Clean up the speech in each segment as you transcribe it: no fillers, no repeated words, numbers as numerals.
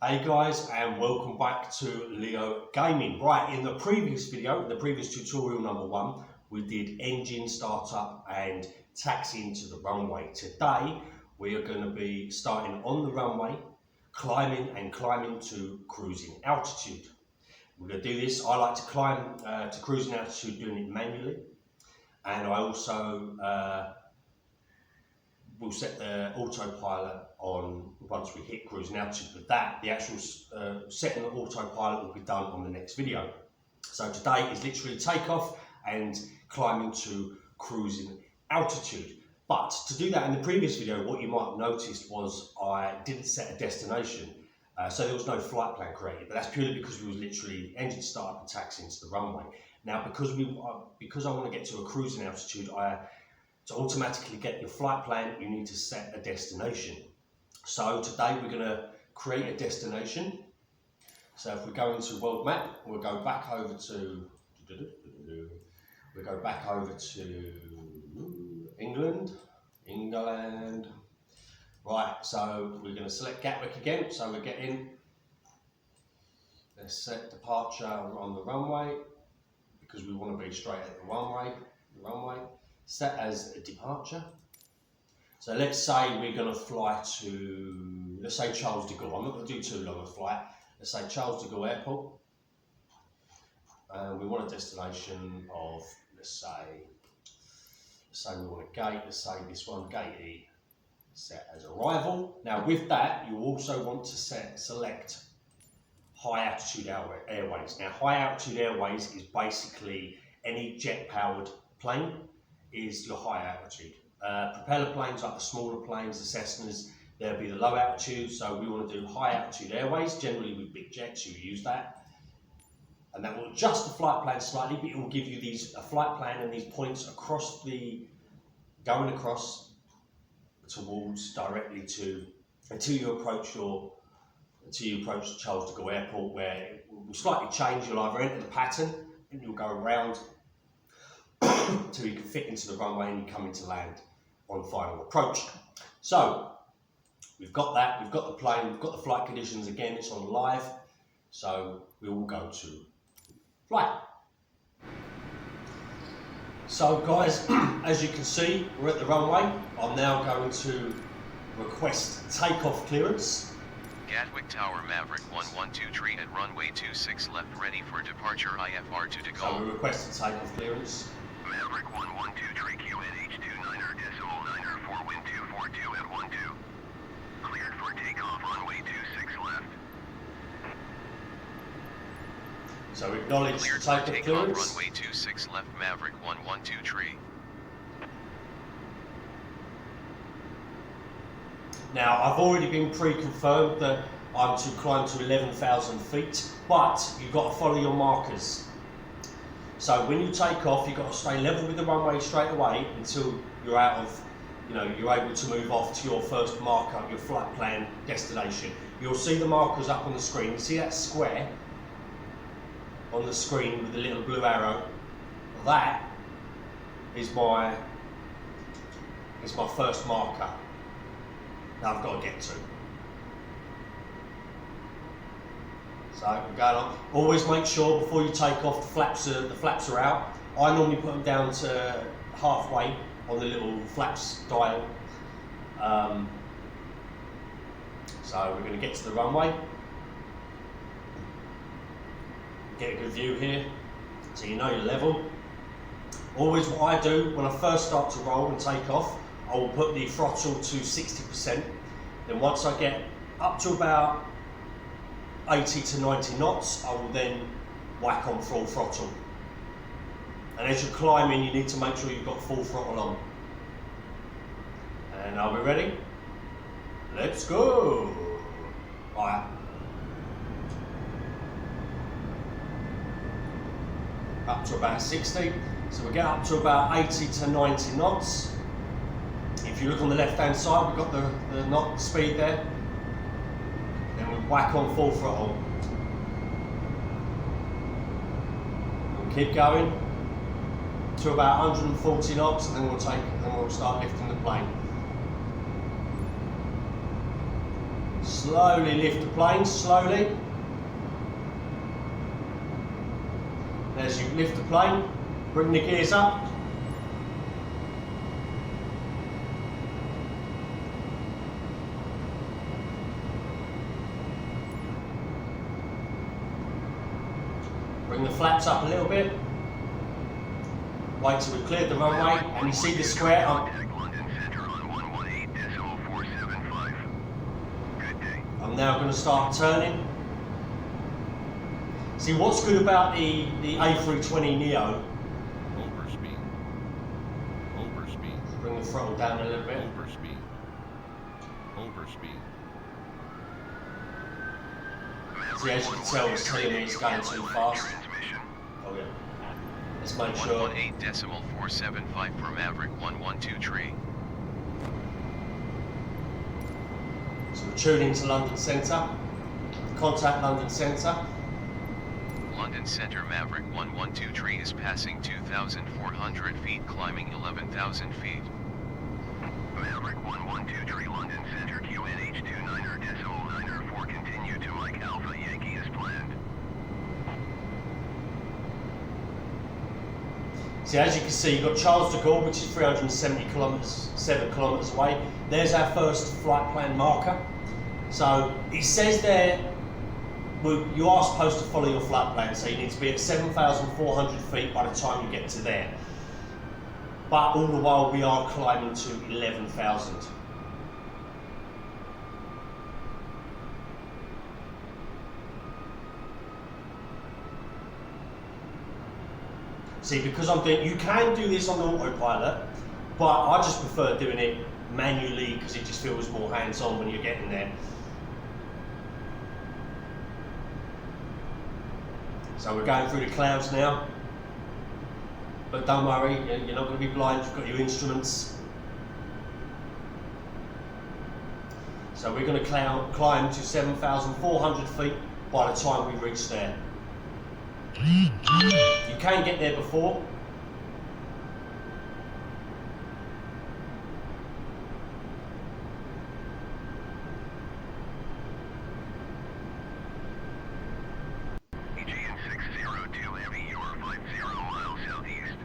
Hey guys, and welcome back to Leo Gaming. Right, in the previous video, in the previous tutorial number 1, we did engine startup and taxiing to the runway. Today, we are going to be starting on the runway, climbing to cruising altitude. We're going to do this. I like to climb to cruising altitude doing it manually, and I also we'll set the autopilot on once we hit cruising altitude. But that, the actual setting the autopilot will be done on the next video. So today is literally takeoff and climbing to cruising altitude. But to do that in the previous video, what you might have noticed was I didn't set a destination. So there was no flight plan created, but that's purely because we was literally engine start and taxiing to the runway. Now, because I want to get to a cruising altitude, to automatically get your flight plan, you need to set a destination. So today we're going to create a destination. So if we go into world map, we'll go back over to England. Right, so we're going to select Gatwick again. So we're getting, let's set departure on the runway because we want to be straight at the runway. Set as a departure. So let's say we're going to fly to, let's say Charles de Gaulle. I'm not going to do too long a flight. Let's say Charles de Gaulle Airport. We want a destination of, let's say we want a gate. Let's say this one, gate E. Set as arrival. Now with that, you also want to select high altitude airways. Now high altitude airways is basically any jet powered plane is your high altitude. Propeller planes like the smaller planes, the Cessnas, they'll be the low altitude. So we want to do high altitude airways. Generally with big jets you use that, and that will adjust the flight plan slightly, but it will give you a flight plan and these points across going across towards directly to until you approach Charles de Gaulle Airport, where it will slightly change. You'll either enter the pattern and you'll go around until you can fit into the runway and you come into land on final approach. So we've got that, we've got the plane, we've got the flight conditions. Again, it's on live, so we will go to flight. So guys, as you can see, we're at the runway. I'm now going to request takeoff clearance. Gatwick Tower Maverick 112 at runway 26 left, ready for departure IFR to De Gaulle. So we requested takeoff clearance. Maverick 112 QNH29er decimal 9er 4 wind 242 at 12. Cleared for takeoff runway 26 left. So we acknowledge Cleared takeoff for takeoff clearance. runway 26 left, Maverick 112. Now, I've already been pre-confirmed that I'm to climb to 11,000 feet, but you've got to follow your markers. So when you take off, you've got to stay level with the runway straight away until you're out of, you're able to move off to your first marker, your flight plan destination. You'll see the markers up on the screen. You see that square on the screen with the little blue arrow? That is my first marker that I've got to get to. So we're going on. Always make sure before you take off the flaps are out. I normally put them down to halfway on the little flaps dial. So we're going to get to the runway. Get a good view here, so you know your level. Always what I do when I first start to roll and take off, I will put the throttle to 60%. Then once I get up to about 80 to 90 knots, I will then whack on full throttle. And as you're climbing, you need to make sure you've got full throttle on. And are we ready? Let's go! Right. Up to about 60. So we get up to about 80 to 90 knots. If you look on the left hand side, we've got the knot speed there. Then we whack on full throttle. We'll keep going to about 140 knots, and then we'll start lifting the plane. Slowly lift the plane, slowly. As you lift the plane, bring the gears up. Bring the flaps up a little bit. Wait till we've cleared the runway and you see the square. I'm now going to start turning. See, what's good about the A320NEO? Overspeed. Overspeed. Bring the throttle down a little bit. Overspeed. Overspeed. See, as you can tell, it's telling me it's going too fast. Oh yeah. Let's make sure. 118.475 per Maverick 112 tree. So we're tuning to London Centre. Contact London Centre. London Centre Maverick 112 tree is passing 2,400 feet, climbing 11,000 feet. Maverick 112 tree, London Centre, QNH29er.904, continue to Mike Alpha Yankee as planned. See, as you can see, you've got Charles de Gaulle, which is 7 kilometres away. There's our first flight plan marker. So it says there, you are supposed to follow your flight plan, so you need to be at 7,400 feet by the time you get to there. But all the while we are climbing to 11,000. See, because I'm doing, you can do this on the autopilot, but I just prefer doing it manually because it just feels more hands-on when you're getting there. So we're going through the clouds now, but don't worry, you're not going to be blind, you've got your instruments. So we're going to climb to 7,400 feet by the time we reach there. You can get there before. Aegean 602 Heavy, you are 50 miles southeast.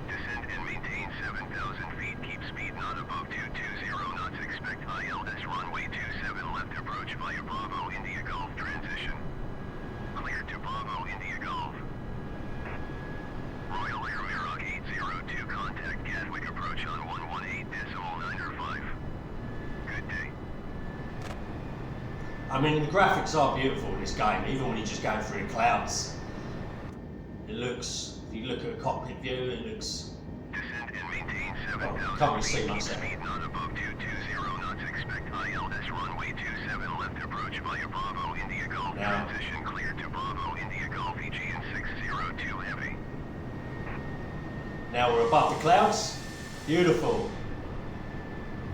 Descend and maintain 7,000 feet. Keep speed not above 220 knots. Expect ILS runway 27 left approach via Bravo India Golf transition. Cleared to Bravo India Golf. Royal Air Mirage 802 contact Gatwick approach on 118.905. Good day. I mean, the graphics are beautiful in this game, even when you're just going through the clouds. It looks, if you look at a cockpit view, it looks... Descend and maintain Well, 7,000 can't really see feet. much Keep there. speed not above 220 knots. Expect ILS runway 27 left approach via Bravo India Golf Now- transition. Cleared to Bravo India Golf. Aegean 602 Heavy. Now we're above the clouds. Beautiful.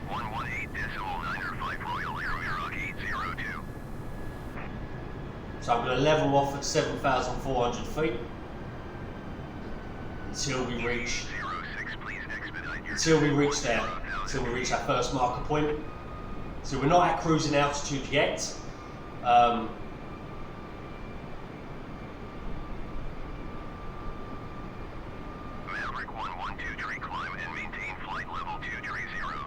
118.905 Royal Air Mirage 802. So I'm going to level off at 7,400 feet until we reach 06, please expedite your until we reach there, until we reach our first marker point. So we're not at cruising altitude yet. Maverick 112 tree, climb and maintain flight level 230.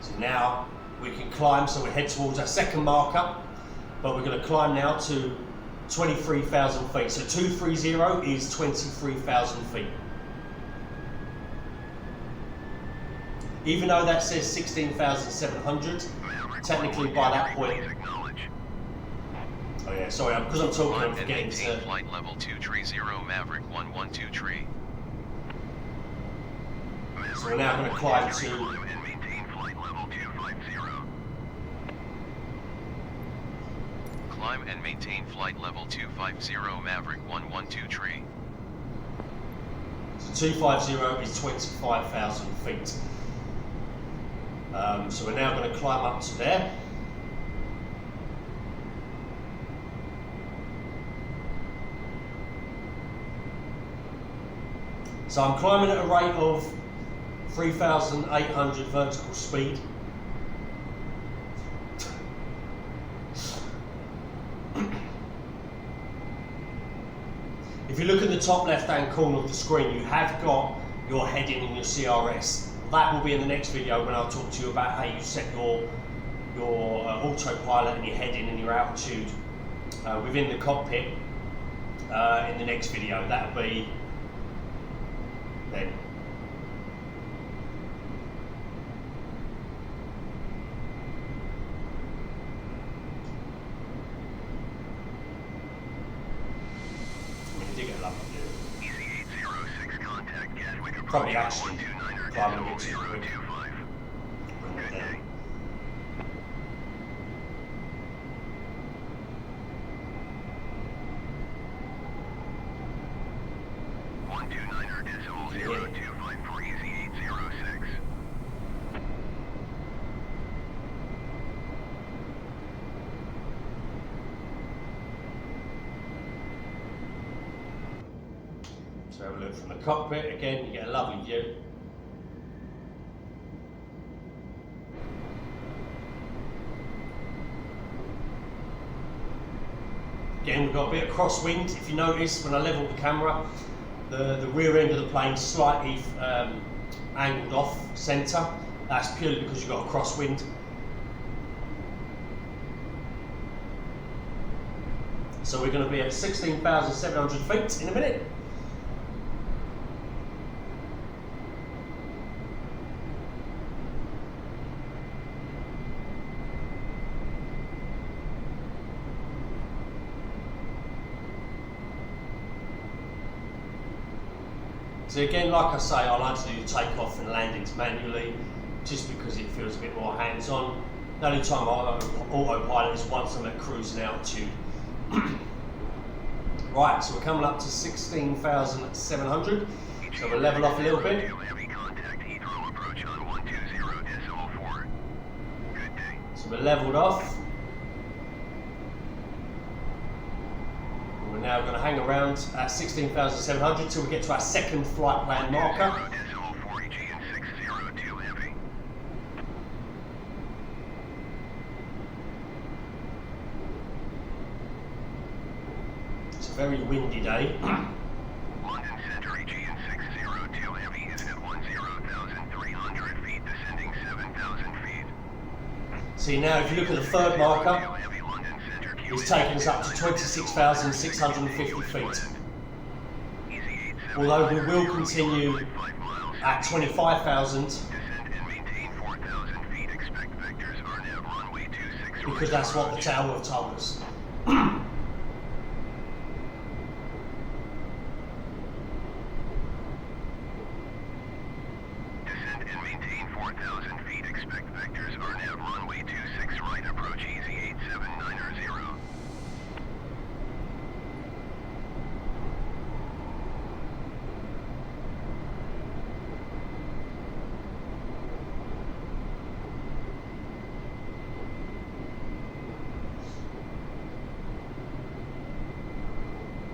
So now we can climb, so we head towards our second marker, but we're going to climb now to 23,000 feet. So 230 is 23,000 feet. Even though that says 16,700, technically by that point... Oh yeah, sorry, because I'm talking, I'm Climb and forgetting maintain to... flight level 230 Maverick 112 tree. So we're now going to climb to... Climb and maintain flight level 250. Climb and maintain flight level 250 Maverick 112 tree. So 250 is 25,000 feet. So we're now going to climb up to there. So I'm climbing at a rate of 3,800 vertical speed. If you look at the top left-hand corner of the screen, you have got your heading and your CRS. That will be in the next video when I'll talk to you about how you set your autopilot and your heading and your altitude within the cockpit in the next video. That'll be then. Probably actually driving a bit too quick. Good day. So have a look from the cockpit, again you get a lovely view. Again we've got a bit of crosswind. If you notice when I level the camera, the rear end of the plane slightly angled off centre. That's purely because you've got a crosswind. So we're going to be at 16,700 feet in a minute. So again, like I say, I like to do the takeoff and landings manually, just because it feels a bit more hands-on. The only time I autopilot is once I'm at cruising altitude. Right, so we're coming up to 16,700. So we'll level off a little bit. So we're leveled off. We're now going to hang around at 16,700 until we get to our second flight plan marker. It's a very windy day. London Center Aegean 602 Heavy is at 10,300 feet, descending 7,000 feet. See now, if you look at the third marker, it's taking us up to 26,650 feet. Although we will continue at 25,000 because that's what the tower have told us. Descend and maintain 4,000 feet. Expect vectors RNAV runway 26 right. Approach easy 8790.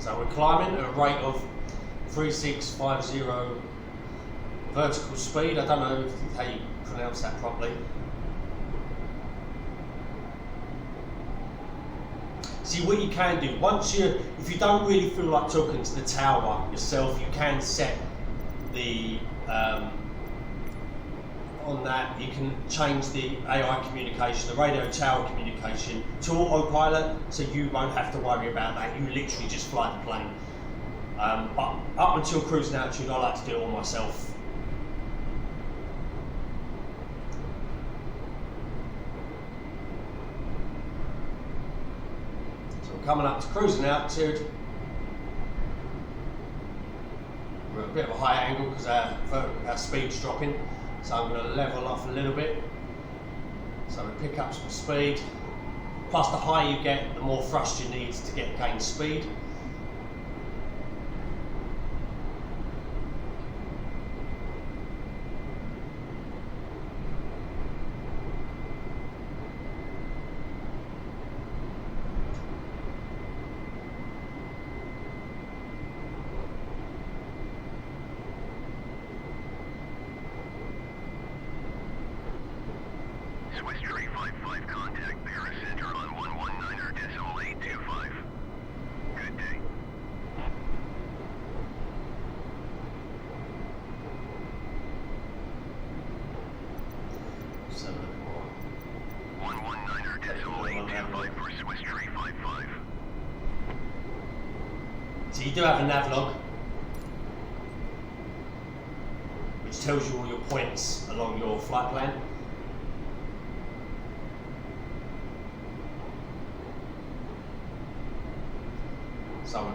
So we're climbing at a rate of 3650 vertical speed. I don't know how you pronounce that properly. See what you can do, if you don't really feel like talking to the tower yourself, you can set the, on that, you can change the AI communication, the radio tower communication to autopilot, so you won't have to worry about that. You literally just fly the plane. But up until cruising altitude, I like to do it all myself. So we're coming up to cruising altitude. We're at a bit of a high angle because our speed's dropping. So I'm going to level off a little bit. So we pick up some speed. Plus the higher you get, the more thrust you need to gain speed. Swiss 355 contact Paris Center on 119er decimal 825. Good day. So you do have a navlog, which tells you all your points along your flight plan. So we're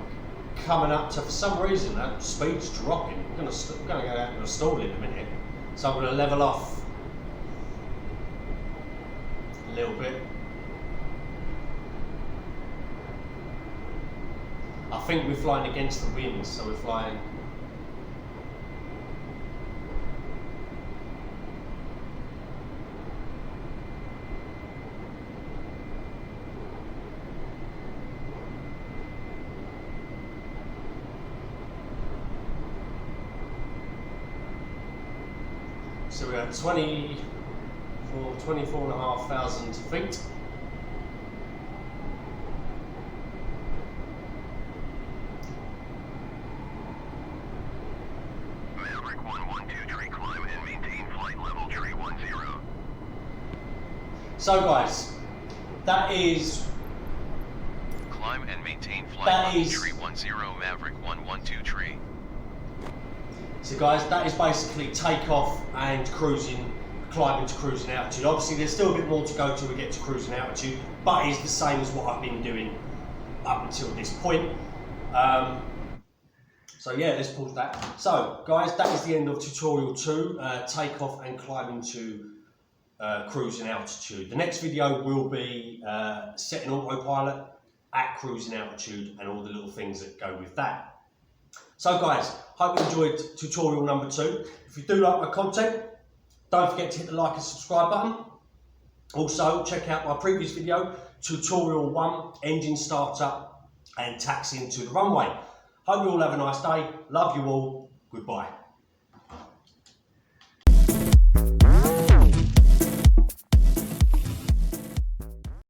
coming up to, for some reason, that speed's dropping. I'm going to go out and stall in a minute. So I'm going to level off a little bit. I think we're flying against the wind, so we're flying. So we're at 24,500 feet. Maverick 112 tree climb and maintain flight level tree 10. So guys, that is Climb and maintain flight That level is- tree 10 Maverick 112 tree. So guys, that is basically takeoff and cruising, climbing to cruising altitude. Obviously there's still a bit more to go till we get to cruising altitude, but it's the same as what I've been doing up until this point. So yeah, let's pause that. So guys, that is the end of tutorial 2, takeoff and climbing to cruising altitude. The next video will be setting autopilot at cruising altitude and all the little things that go with that. So guys, hope you enjoyed tutorial number 2. If you do like my content, don't forget to hit the like and subscribe button. Also, check out my previous video, tutorial 1, engine startup and taxiing to the runway. Hope you all have a nice day. Love you all. Goodbye.